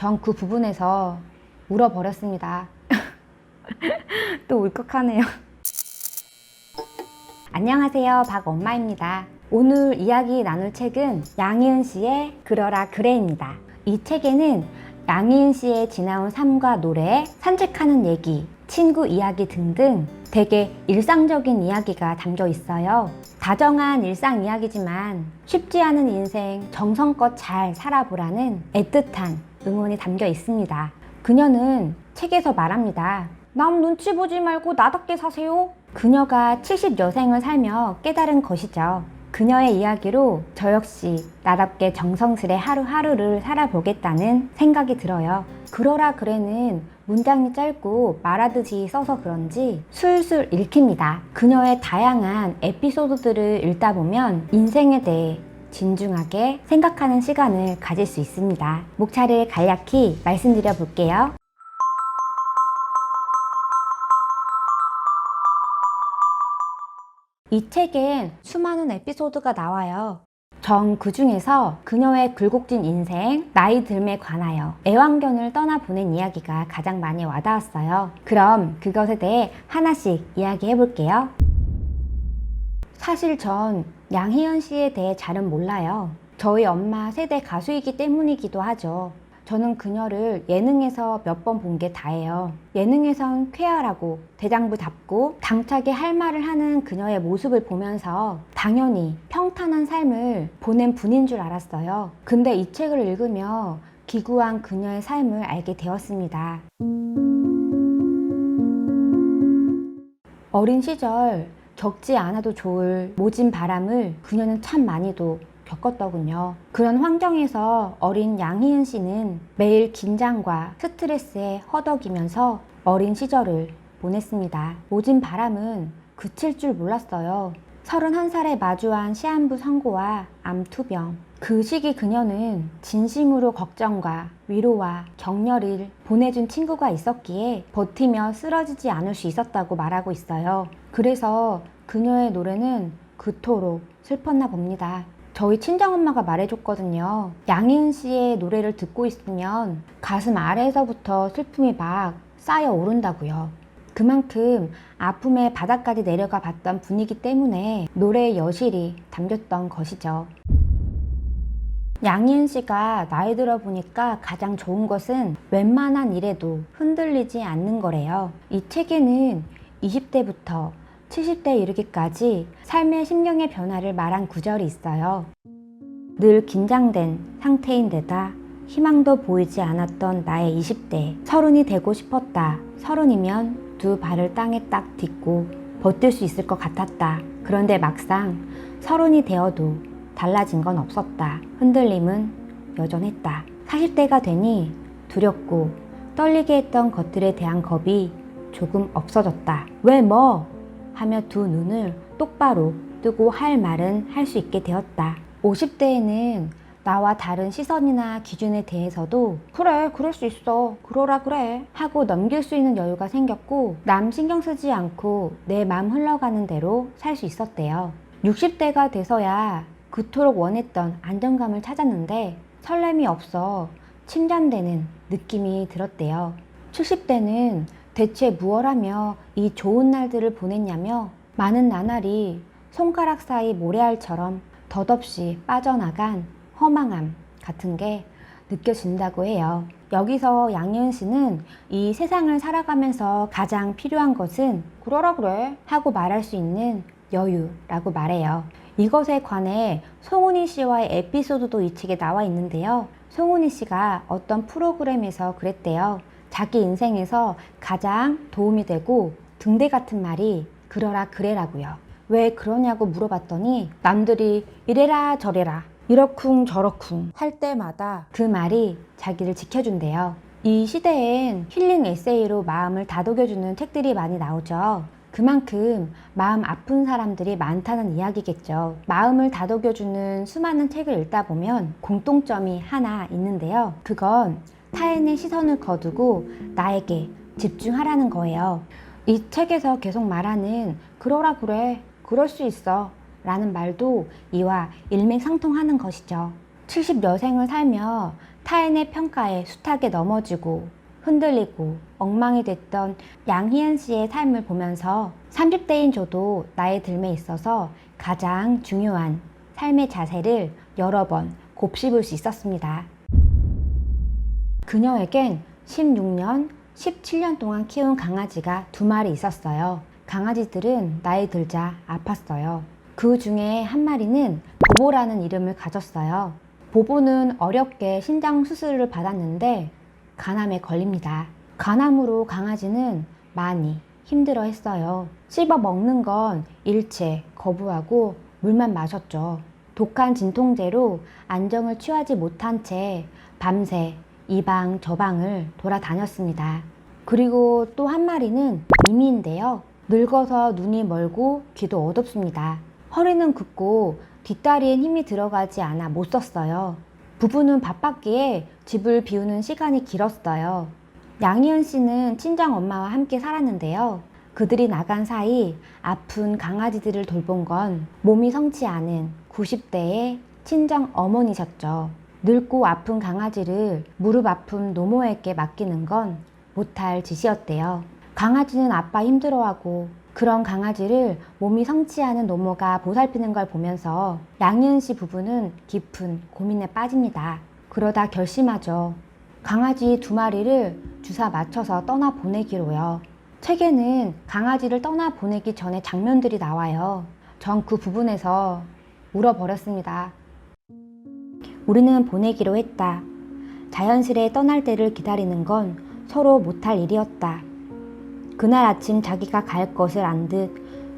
전 그 부분에서 울어버렸습니다. 또 울컥하네요. 안녕하세요, 박엄마입니다. 오늘 이야기 나눌 책은 양희은 씨의 그러라 그래입니다. 이 책에는 양희은 씨의 지나온 삶과 노래, 산책하는 얘기, 친구 이야기 등등 되게 일상적인 이야기가 담겨 있어요. 다정한 일상 이야기지만 쉽지 않은 인생 정성껏 잘 살아보라는 애틋한 응원이 담겨 있습니다. 그녀는 책에서 말합니다. 남 눈치 보지 말고 나답게 사세요. 그녀가 70여생을 살며 깨달은 것이죠. 그녀의 이야기로 저 역시 나답게 정성스레 하루하루를 살아보겠다는 생각이 들어요. 그러라 그래는 문장이 짧고 말하듯이 써서 그런지 술술 읽힙니다. 그녀의 다양한 에피소드들을 읽다 보면 인생에 대해 진중하게 생각하는 시간을 가질 수 있습니다. 목차를 간략히 말씀드려 볼게요. 이 책엔 수많은 에피소드가 나와요. 전 그중에서 그녀의 굴곡진 인생, 나이 듦에 관하여 애완견을 떠나보낸 이야기가 가장 많이 와닿았어요. 그럼 그것에 대해 하나씩 이야기해 볼게요. 사실 전 양희은 씨에 대해 잘은 몰라요. 저희 엄마 세대 가수이기 때문이기도 하죠. 저는 그녀를 예능에서 몇 번 본 게 다예요. 예능에선 쾌활하고 대장부 잡고 당차게 할 말을 하는 그녀의 모습을 보면서 당연히 평탄한 삶을 보낸 분인 줄 알았어요. 근데 이 책을 읽으며 기구한 그녀의 삶을 알게 되었습니다. 어린 시절 겪지 않아도 좋을 모진 바람을 그녀는 참 많이도 겪었더군요. 그런 환경에서 어린 양희은 씨는 매일 긴장과 스트레스에 허덕이면서 어린 시절을 보냈습니다. 모진 바람은 그칠 줄 몰랐어요. 31살에 마주한 시한부 선고와 암투병. 그 시기 그녀는 진심으로 걱정과 위로와 격려를 보내준 친구가 있었기에 버티며 쓰러지지 않을 수 있었다고 말하고 있어요. 그래서 그녀의 노래는 그토록 슬펐나 봅니다. 저희 친정엄마가 말해줬거든요. 양희은 씨의 노래를 듣고 있으면 가슴 아래에서부터 슬픔이 막 쌓여 오른다고요. 그만큼 아픔의 바닥까지 내려가 봤던 분이기 때문에 노래의 여실히 담겼던 것이죠. 양희은 씨가 나이 들어 보니까 가장 좋은 것은 웬만한 일에도 흔들리지 않는 거래요. 이 책에는 20대부터 70대에 이르기까지 삶의 심경의 변화를 말한 구절이 있어요. 늘 긴장된 상태인데다 희망도 보이지 않았던 나의 20대. 30이 되고 싶었다. 30이면 두 발을 땅에 딱 딛고 버틸 수 있을 것 같았다. 그런데 막상 30이 되어도 달라진 건 없었다. 흔들림은 여전했다. 40대가 되니 두렵고 떨리게 했던 것들에 대한 겁이 조금 없어졌다. 왜 뭐? 하며 두 눈을 똑바로 뜨고 할 말은 할 수 있게 되었다. 50대에는 나와 다른 시선이나 기준에 대해서도 그래, 그럴 수 있어, 그러라 그래 하고 넘길 수 있는 여유가 생겼고 남 신경 쓰지 않고 내 마음 흘러가는 대로 살 수 있었대요. 60대가 돼서야 그토록 원했던 안정감을 찾았는데 설렘이 없어 침잠되는 느낌이 들었대요. 70대는 대체 무엇 하며 이 좋은 날들을 보냈냐며 많은 나날이 손가락 사이 모래알처럼 덧없이 빠져나간 허망함 같은 게 느껴진다고 해요. 여기서 양희은 씨는 이 세상을 살아가면서 가장 필요한 것은 그러라 그래 하고 말할 수 있는 여유라고 말해요. 이것에 관해 송은희 씨와의 에피소드도 이 책에 나와 있는데요. 송은희 씨가 어떤 프로그램에서 그랬대요. 자기 인생에서 가장 도움이 되고 등대 같은 말이 그러라 그래라고요. 왜 그러냐고 물어봤더니 남들이 이래라 저래라 이러쿵 저러쿵 할 때마다 그 말이 자기를 지켜준대요. 이 시대엔 힐링 에세이로 마음을 다독여주는 책들이 많이 나오죠. 그만큼 마음 아픈 사람들이 많다는 이야기겠죠. 마음을 다독여주는 수많은 책을 읽다 보면 공통점이 하나 있는데요. 그건 타인의 시선을 거두고 나에게 집중하라는 거예요. 이 책에서 계속 말하는 그러라 그래, 그럴 수 있어 라는 말도 이와 일맥상통하는 것이죠. 70여생을 살며 타인의 평가에 숱하게 넘어지고 흔들리고 엉망이 됐던 양희은 씨의 삶을 보면서 30대인 저도 나의 들매 있어서 가장 중요한 삶의 자세를 여러 번 곱씹을 수 있었습니다. 그녀에겐 16년, 17년 동안 키운 강아지가 2마리 있었어요. 강아지들은 나이 들자 아팠어요. 그 중에 한 마리는 보보라는 이름을 가졌어요. 보보는 어렵게 신장 수술을 받았는데 간암에 걸립니다. 간암으로 강아지는 많이 힘들어 했어요. 씹어 먹는 건 일체 거부하고 물만 마셨죠. 독한 진통제로 안정을 취하지 못한 채 밤새 이 방 저 방을 돌아다녔습니다. 그리고 또 한 마리는 미미인데요. 늙어서 눈이 멀고 귀도 어둡습니다. 허리는 굽고 뒷다리엔 힘이 들어가지 않아 못 썼어요. 부부는 바빴기에 집을 비우는 시간이 길었어요. 양희은 씨는 친정 엄마와 함께 살았는데요. 그들이 나간 사이 아픈 강아지들을 돌본 건 몸이 성치 않은 90대의 친정 어머니셨죠. 늙고 아픈 강아지를 무릎 아픈 노모에게 맡기는 건 못할 짓이었대요. 강아지는 아빠 힘들어하고 그런 강아지를 몸이 성치 않은 노모가 보살피는 걸 보면서 양희은 씨 부부는 깊은 고민에 빠집니다. 그러다 결심하죠. 강아지 2마리를 주사 맞춰서 떠나보내기로요. 책에는 강아지를 떠나보내기 전에 장면들이 나와요. 전 그 부분에서 울어버렸습니다. 우리는 보내기로 했다. 자연스레 떠날 때를 기다리는 건 서로 못할 일이었다. 그날 아침 자기가 갈 것을 안 듯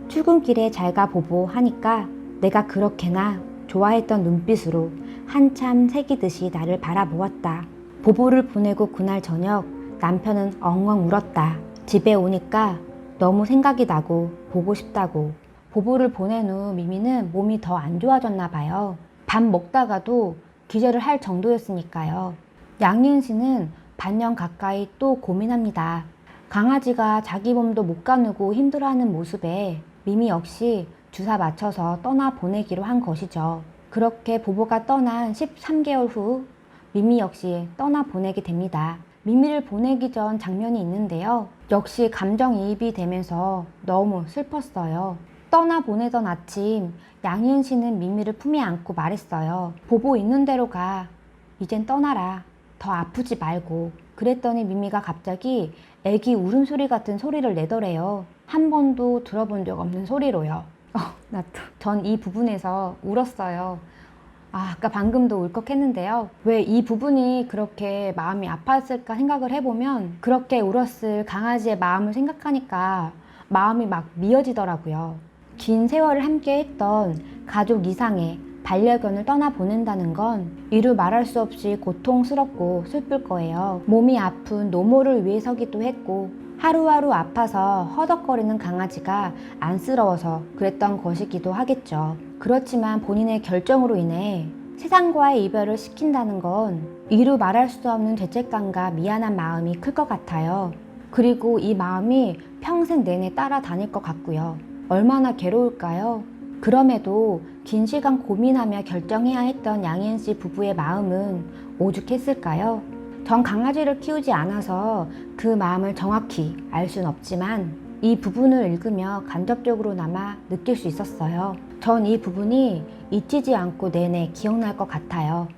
출근길에 잘 가 보보 하니까 내가 그렇게나 좋아했던 눈빛으로 한참 새기듯이 나를 바라보았다. 보보를 보내고 그날 저녁 남편은 엉엉 울었다. 집에 오니까 너무 생각이 나고 보고 싶다고. 보보를 보낸 후 미미는 몸이 더 안 좋아졌나 봐요. 밥 먹다가도 기절을 할 정도였으니까요. 양희은 씨는 반년 가까이 또 고민합니다. 강아지가 자기 몸도 못 가누고 힘들어하는 모습에 미미 역시 주사 맞춰서 떠나보내기로 한 것이죠. 그렇게 보보가 떠난 13개월 후 미미 역시 떠나보내게 됩니다. 미미를 보내기 전 장면이 있는데요. 역시 감정이입이 되면서 너무 슬펐어요. 떠나보내던 아침 양희은 씨는 미미를 품에 안고 말했어요. 보보 있는 대로 가. 이젠 떠나라. 더 아프지 말고. 그랬더니 미미가 갑자기 애기 울음소리 같은 소리를 내더래요. 한 번도 들어본 적 없는 소리로요. 나도. 전 이 부분에서 울었어요. 아까 방금도 울컥했는데요. 왜 이 부분이 그렇게 마음이 아팠을까 생각을 해보면 그렇게 울었을 강아지의 마음을 생각하니까 마음이 막 미어지더라고요. 긴 세월을 함께 했던 가족 이상의 반려견을 떠나보낸다는 건 이루 말할 수 없이 고통스럽고 슬플 거예요. 몸이 아픈 노모를 위해서기도 했고 하루하루 아파서 허덕거리는 강아지가 안쓰러워서 그랬던 것이기도 하겠죠. 그렇지만 본인의 결정으로 인해 세상과의 이별을 시킨다는 건 이루 말할 수 없는 죄책감과 미안한 마음이 클 것 같아요. 그리고 이 마음이 평생 내내 따라다닐 것 같고요. 얼마나 괴로울까요? 그럼에도 긴 시간 고민하며 결정해야 했던 양희은 씨 부부의 마음은 오죽했을까요? 전 강아지를 키우지 않아서 그 마음을 정확히 알 순 없지만 이 부분을 읽으며 간접적으로나마 느낄 수 있었어요. 전 이 부분이 잊히지 않고 내내 기억날 것 같아요.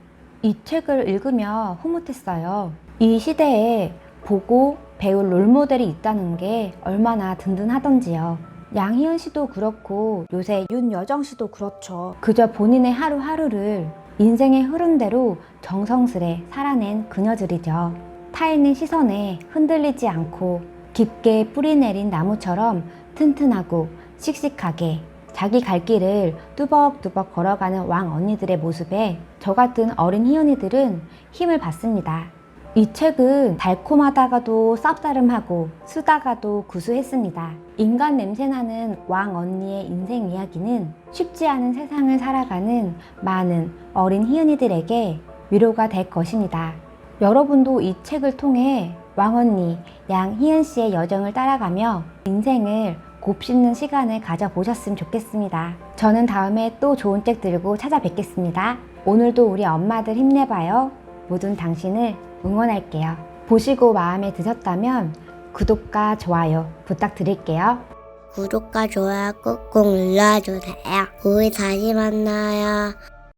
이 책을 읽으며 흐뭇했어요. 이 시대에 보고 배울 롤모델이 있다는 게 얼마나 든든하던지요. 양희은 씨도 그렇고 요새 윤여정 씨도 그렇죠. 그저 본인의 하루하루를 인생의 흐름대로 정성스레 살아낸 그녀들이죠. 타인의 시선에 흔들리지 않고 깊게 뿌리내린 나무처럼 튼튼하고 씩씩하게 자기 갈 길을 뚜벅뚜벅 걸어가는 왕 언니들의 모습에 저 같은 어린 희연이들은 힘을 받습니다. 이 책은 달콤하다가도 쌉싸름하고 쓰다가도 구수했습니다. 인간 냄새나는 왕 언니의 인생 이야기는 쉽지 않은 세상을 살아가는 많은 어린 희은이들에게 위로가 될 것입니다. 여러분도 이 책을 통해 왕 언니 양희은 씨의 여정을 따라가며 인생을 곱씹는 시간을 가져보셨으면 좋겠습니다. 저는 다음에 또 좋은 책 들고 찾아뵙겠습니다. 오늘도 우리 엄마들 힘내봐요. 모든 당신을 응원할게요. 보시고 마음에 드셨다면 구독과 좋아요 부탁드릴게요. 구독과 좋아요 꾹꾹 눌러주세요. 우리 다시 만나요.